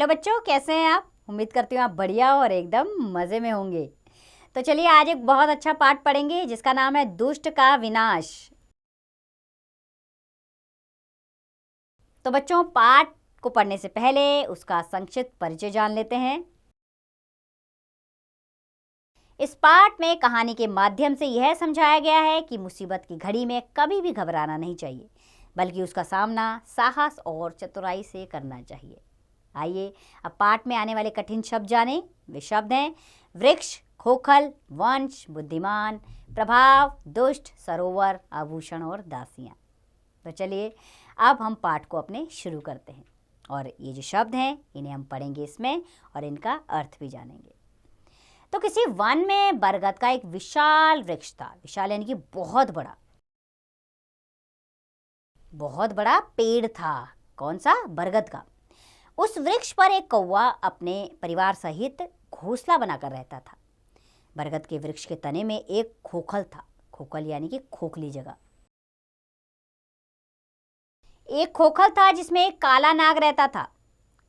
Hello बच्चों, कैसे हैं आप? उम्मीद करती हूँ आप बढ़िया और एकदम मज़े में होंगे। तो चलिए आज एक बहुत अच्छा पाठ पढ़ेंगे जिसका नाम है दुष्ट का विनाश। तो बच्चों, पाठ को पढ़ने से पहले उसका संक्षिप्त परिचय जान लेते हैं। इस पाठ में कहानी के माध्यम से यह समझाया गया है कि मुसीबत की घड़ी में कभी भी घबराना नहीं चाहिए, बल्कि उसका सामना साहस और चतुराई से करना चाहिए। आइए अब पाठ में आने वाले कठिन शब्द जानें। वे शब्द हैं वृक्ष, खोखल, वंश, बुद्धिमान, प्रभाव, दुष्ट, सरोवर, आभूषण और दासियां। तो चलिए अब हम पाठ को अपने शुरू करते हैं और ये जो शब्द हैं इन्हें हम पढ़ेंगे इसमें और इनका अर्थ भी जानेंगे। तो किसी वन में बरगद का एक विशाल वृक्ष था। विशाल यानी कि बहुत बड़ा पेड़ था। कौन सा? बरगद का। उस वृक्ष पर एक कौवा अपने परिवार सहित घोंसला बनाकर रहता था। बरगद के वृक्ष के तने में एक खोखल था। खोखल यानी कि खोखली जगह। एक खोखल था जिसमें एक काला नाग रहता था।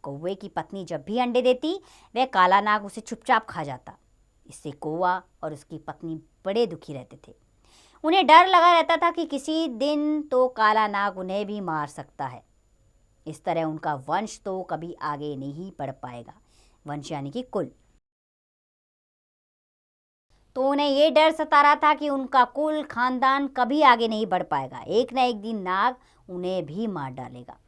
कौवे की पत्नी जब भी अंडे देती, वह काला नाग उसे चुपचाप खा जाता। इससे कौवा और उसकी पत्नी बड़े दुखी रहते थे। उन्हें डर लगा रहता था कि किसी दिन तो काला नाग उन्हें भी मार सकता है। इस तरह उनका वंश तो कभी आगे नहीं बढ़ पाएगा। वंश यानी कि कुल। तो उन्हें यह डर सता रहा था कि उनका कुल खानदान कभी आगे नहीं बढ़ पाएगा। एक ना एक दिन नाग उन्हें भी मार डालेगा।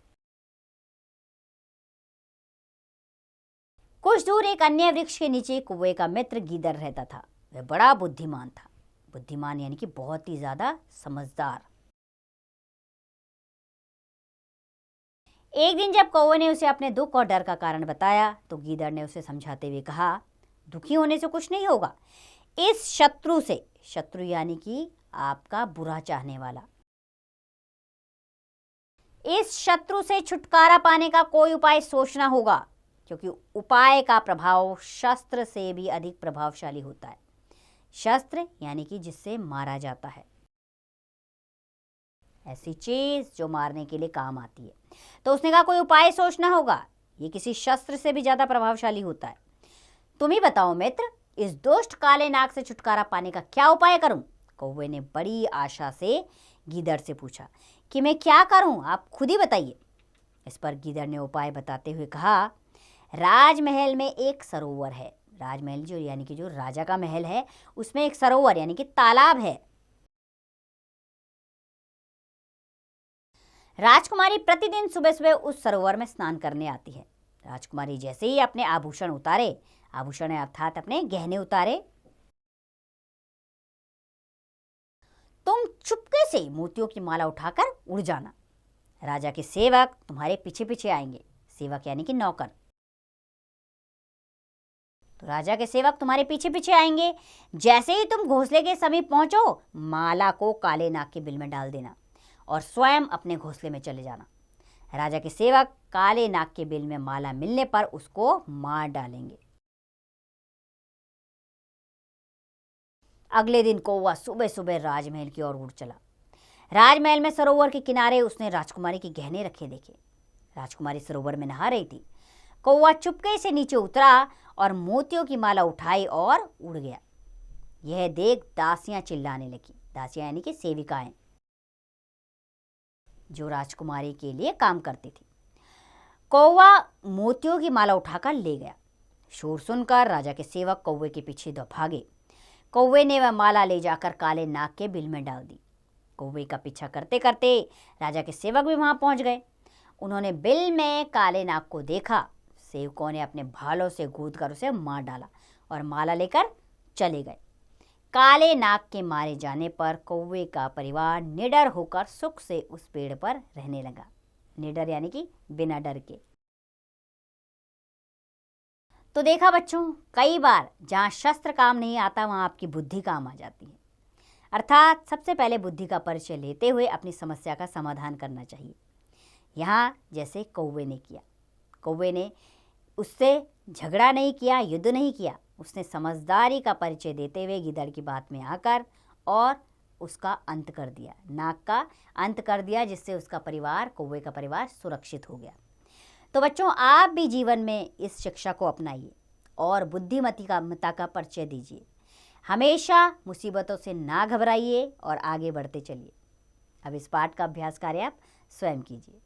कुछ दूर एक अन्य वृक्ष के नीचे कौवे का मित्र गीदड़ रहता था। वह बड़ा बुद्धिमान था। बुद्धिमान यानी कि बहुत ही ज्यादा समझदार। एक दिन जब कौवे ने उसे अपने दुख और डर का कारण बताया तो गीदड़ ने उसे समझाते हुए कहा, दुखी होने से कुछ नहीं होगा। इस शत्रु से, शत्रु यानी कि आपका बुरा चाहने वाला, इस शत्रु से छुटकारा पाने का कोई उपाय सोचना होगा, क्योंकि उपाय का प्रभाव शस्त्र से भी अधिक प्रभावशाली होता है। शस्त्र यानी कि जिससे मारा जाता है, ऐसी चीज जो मारने के लिए काम आती है। तो उसने कहा कोई उपाय सोचना होगा, ये किसी शस्त्र से भी ज्यादा प्रभावशाली होता है। तुम ही बताओ मित्र, इस दुष्ट काले नाग से छुटकारा पाने का क्या उपाय करूं? कौवे ने बड़ी आशा से गीदड़ से पूछा कि मैं क्या करूं, आप खुद ही बताइए। इस पर गीदड़ ने उपाय बताते हुए कहा, राजमहल में एक सरोवर है। राजमहल जो यानी कि जो राजा का महल है, उसमें एक सरोवर यानी कि तालाब है। राजकुमारी प्रतिदिन सुबह सुबह उस सरोवर में स्नान करने आती है। राजकुमारी जैसे ही अपने आभूषण उतारे, आभूषण अर्थात अपने गहने उतारे, तुम चुपके से मोतियों की माला उठाकर उड़ जाना। राजा के सेवक तुम्हारे पीछे पीछे आएंगे। सेवक यानी कि नौकर। तो राजा के सेवक तुम्हारे पीछे पीछे आएंगे। जैसे ही तुम घोंसले के समीप पहुंचो, माला को काले नाग के बिल में डाल देना और स्वयं अपने घोंसले में चले जाना। राजा के सेवक काले नाग के बिल में माला मिलने पर उसको मार डालेंगे। अगले दिन कौवा सुबह सुबह राजमहल की ओर उड़ चला। राजमहल में सरोवर के किनारे उसने राजकुमारी के गहने रखे देखे। राजकुमारी सरोवर में नहा रही थी। कौवा चुपके से नीचे उतरा और मोतियों की माला उठाई और उड़ गया। यह देख दासियां चिल्लाने लगी। दासियां यानी कि सेविकाएं, जो राजकुमारी के लिए काम करती थी। कौवा मोतियों की माला उठाकर ले गया। शोर सुनकर राजा के सेवक कौवे के पीछे भागे। कौवे ने वह माला ले जाकर काले नाग के बिल में डाल दी। कौवे का पीछा करते करते राजा के सेवक भी वहां पहुंच गए। उन्होंने बिल में काले नाग को देखा। सेवकों ने अपने भालों से कूदकर उसे मार डाला और माला लेकर चले गए। काले नाग के मारे जाने पर कौवे का परिवार निडर होकर सुख से उस पेड़ पर रहने लगा। निडर यानी कि बिना डर के। तो देखा बच्चों, कई बार जहाँ शस्त्र काम नहीं आता वहाँ आपकी बुद्धि काम आ जाती है। अर्थात सबसे पहले बुद्धि का परिचय लेते हुए अपनी समस्या का समाधान करना चाहिए। यहाँ जैसे कौवे ने किया। कौवे ने उससे झगड़ा नहीं किया, युद्ध नहीं किया। उसने समझदारी का परिचय देते हुए गीदड़ की बात में आकर और उसका अंत कर दिया, नाग का अंत कर दिया, जिससे उसका परिवार, कौवे का परिवार सुरक्षित हो गया। तो बच्चों, आप भी जीवन में इस शिक्षा को अपनाइए और बुद्धिमत्ता का परिचय दीजिए। हमेशा मुसीबतों से ना घबराइए और आगे बढ़ते चलिए। अब इस पाठ का अभ्यास कार्य आप स्वयं कीजिए।